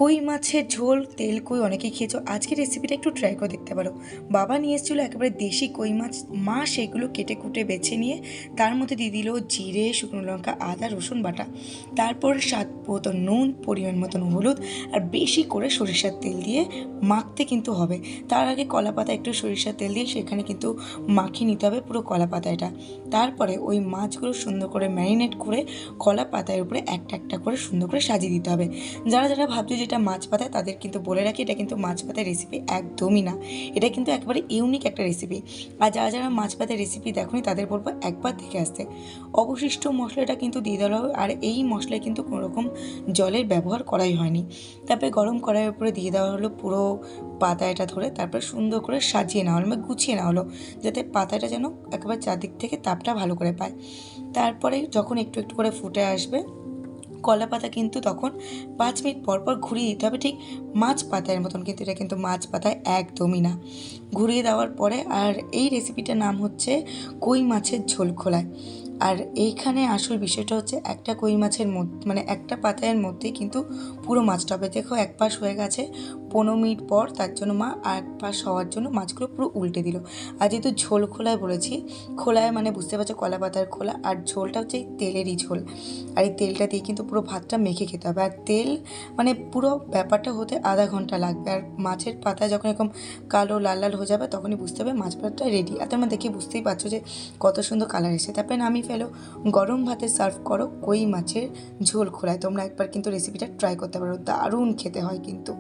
কই মাছের ঝোল তেল কই অনেকেই খেয়েছো। আজকের রেসিপিটা একটু ট্রাই করে দেখতে পারো। বাবা নিয়ে এসেছিলো একেবারে দেশি কই মাছ। মা সেগুলো কেটে কুটে বেছে নিয়ে তার মধ্যে দিয়ে দিল জিরে, শুকনো লঙ্কা, আদা, রসুন বাটা। তারপর স্বাদ মতো নুন, পরিমাণ মতন হলুদ আর বেশি করে সরিষার তেল দিয়ে মাখতে কিন্তু হবে। তার আগে কলা পাতা একটু সরিষার তেল দিয়ে সেখানে কিন্তু মাখিয়ে নিতে হবে পুরো কলা পাতাটা। তারপরে ওই মাছগুলো সুন্দর করে ম্যারিনেট করে কলা পাতার উপরে একটা একটা করে সুন্দর করে সাজিয়ে দিতে হবে। যারা যারা ভাবছে যেটা মাছ পাতায় তাদের কিন্তু বলে রাখি, এটা কিন্তু মাছ পাতায় রেসিপি একদমই না। এটা কিন্তু একেবারে ইউনিক একটা রেসিপি। আর যারা যারা মাছ পাতায় রেসিপি দেখোনি তাদের বলবো একবার দেখে আসতে। অবশিষ্ট মশলাটা কিন্তু দিয়ে দেওয়া হবে, আর এই মশলায় কিন্তু কোনো রকম জলের ব্যবহার করাই হয়নি। তারপরে গরম কড়াইয়ের উপরে দিয়ে দেওয়া হলো পুরো পাতাটা ধরে, তারপরে সুন্দর করে সাজিয়ে নেওয়া হলো বা গুছিয়ে নেওয়া হলো, যাতে পাতাটা যেন একেবারে চারদিক থেকে তাপটা ভালো করে পায়। তারপরে যখন একটু একটু করে ফুটে আসবে কলা পাতা কিন্তু তখন 5 মিনিট পর পর ঘুরিয়ে দিতে হবে, ঠিক মাছ পাতার মতন, কিন্তু এটা কিন্তু মাছ পাতায় একদমই না। ঘুরিয়ে দেওয়ার পরে আর এই রেসিপিটার নাম হচ্ছে কই মাছের ঝোল খোলায়। আর এইখানে আসল বিষয়টা হচ্ছে একটা কই মাছের মধ্যে মানে একটা পাতায়ের মধ্যেই কিন্তু পুরো মাছটা হবে। দেখো এক পাশ হয়ে গেছে, 15 মিনিট পর তার জন্য মা আর এক পাশ হওয়ার জন্য মাছগুলো পুরো উল্টে দিল। আর যেহেতু ঝোল খোলায় বলেছি, খোলায় মানে বুঝতে পারছো কলা পাতার খোলা, আর ঝোলটা হচ্ছে এই তেলেরই ঝোল। আর এই তেলটা দিয়ে কিন্তু পুরো ভাতটা মেখে খেতে হবে। আর তেল মানে পুরো ব্যাপারটা হতে আধা ঘন্টা লাগবে। আর মাছের পাতা যখন এরকম কালো লাল লাল হয়ে যাবে তখনই বুঝতে হবে মাছ ভাতটা রেডি। আর তোমরা দেখে বুঝতেই পারছো যে কত সুন্দর কালার এসে। তারপরে নামিয়ে ফেলো, গরম ভাতে সার্ভ করো কই মাছের ঝোল খোলায়। তোমরা একবার কিন্তু রেসিপিটা ট্রাই করতে পারো, দারুণ খেতে হয় কিন্তু।